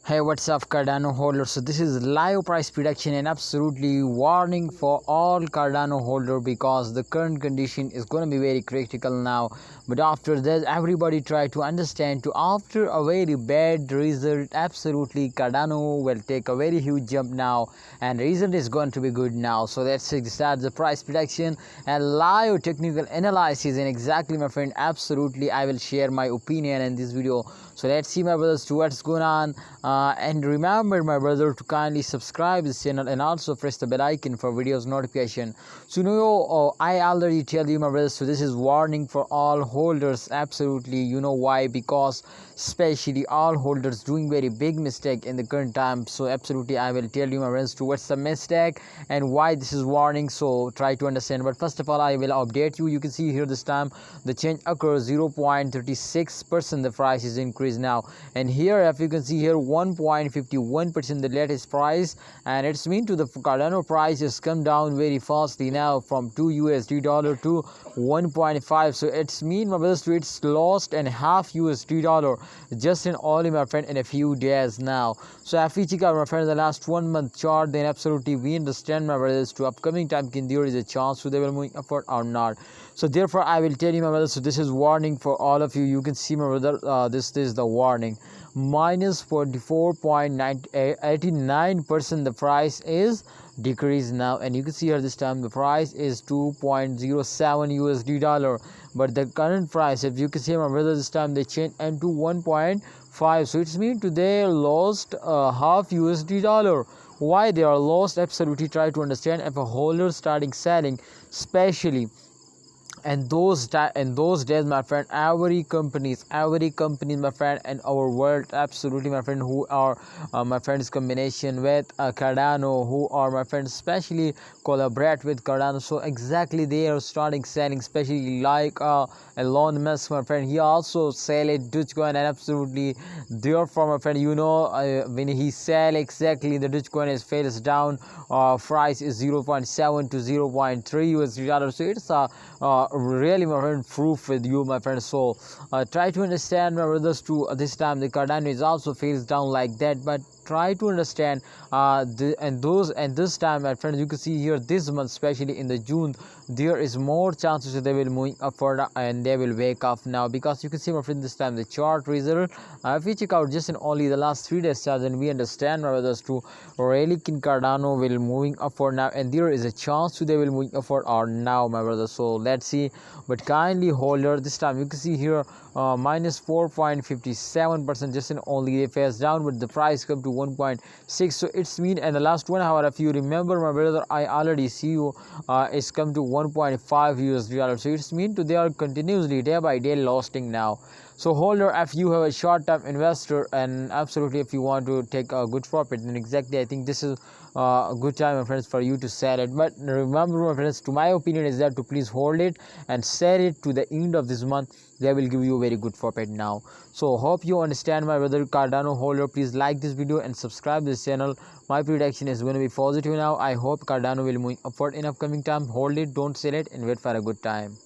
Hey, what's up, Cardano holders? So this is live price prediction and absolutely warning for all Cardano holder because the current condition is going to be very critical now. But after that, everybody try to understand to after a very bad result, absolutely Cardano will take a very huge jump now, and result is going to be good now. So let's start the price prediction and live technical analysis. And exactly, my friend, absolutely I will share my opinion in this video. So let's see, my brothers, to what's going on. And remember, my brother, to kindly subscribe this channel and also press the bell icon for videos notification. So I already tell you, my brothers, so this is warning for all holders. Absolutely, you know why? Because especially all holders doing very big mistake in the current time. So absolutely I will tell you, my friends, to what's the mistake and why this is warning. So try to understand. But first of all, I will update you. You can see here this time the change occurs 0.36%. the price is increased now, and here if you can see here 1.51% the latest price, and it's mean to the Cardano price has come down very fastly now from $2 to 1.5. so it's mean, my brothers, to it's lost and half $, just in only, my friend, in a few days now. So if we check out, my friend, the last 1 month chart, then absolutely we understand, my brothers, to upcoming time there is a chance so they will move upward or not. So therefore I will tell you, my brothers, so this is warning for all of you. You can see, my brother, this is the warning. Minus 44.89%, the price is decreased now, and you can see here this time the price is $2.07, but the current price, if you can see, my brother, this time they changed into 1.5. so it's mean to they lost half $. Why they are lost? Absolutely try to understand. If a holder starting selling, especially and those days, my friend, every companies, my friend, and our world, absolutely, my friend, who are my friends combination with Cardano, who are, my friends, especially collaborate with Cardano. So exactly they are starting selling, especially like Elon Musk, my friend, he also sell it Dogecoin, and absolutely therefore, my friend, when he sell, exactly the Dogecoin is falls down, price is 0.7 to 0.3 so it's really, my friend, proof with you, my friend. So try to understand, my brothers, to this time the Cardano is also falls down like that, but try to understand this time, my friends, you can see here this month, especially in the June, there is more chances that they will move upward and they will wake up now, because you can see, my friend, this time the chart result, if we check out just in only the last 3 days chart, then we understand, my brothers, to really in Cardano will moving upward now, and there is a chance to they will move upward or now, my brothers. So let's see. But kindly holder, this time you can see here minus 4.57%, just in only they face down, but the price come to 1.6. so it's mean in the last 1 hour, if you remember, my brother, I already see you it's come to 1.5 so it's mean to they are continuously day by day losing now. So holder, if you have a short-term investor, and absolutely if you want to take a good profit, then exactly I think this is a good time, my friends, for you to sell it. But remember, my friends, to my opinion is that to please hold it and sell it to the end of this month. They will give you a very good profit now. So hope you understand, my brother Cardano holder. Please like this video and subscribe this channel. My prediction is going to be positive now. I hope Cardano will move upward in upcoming time. Hold it, don't sell it, and wait for a good time.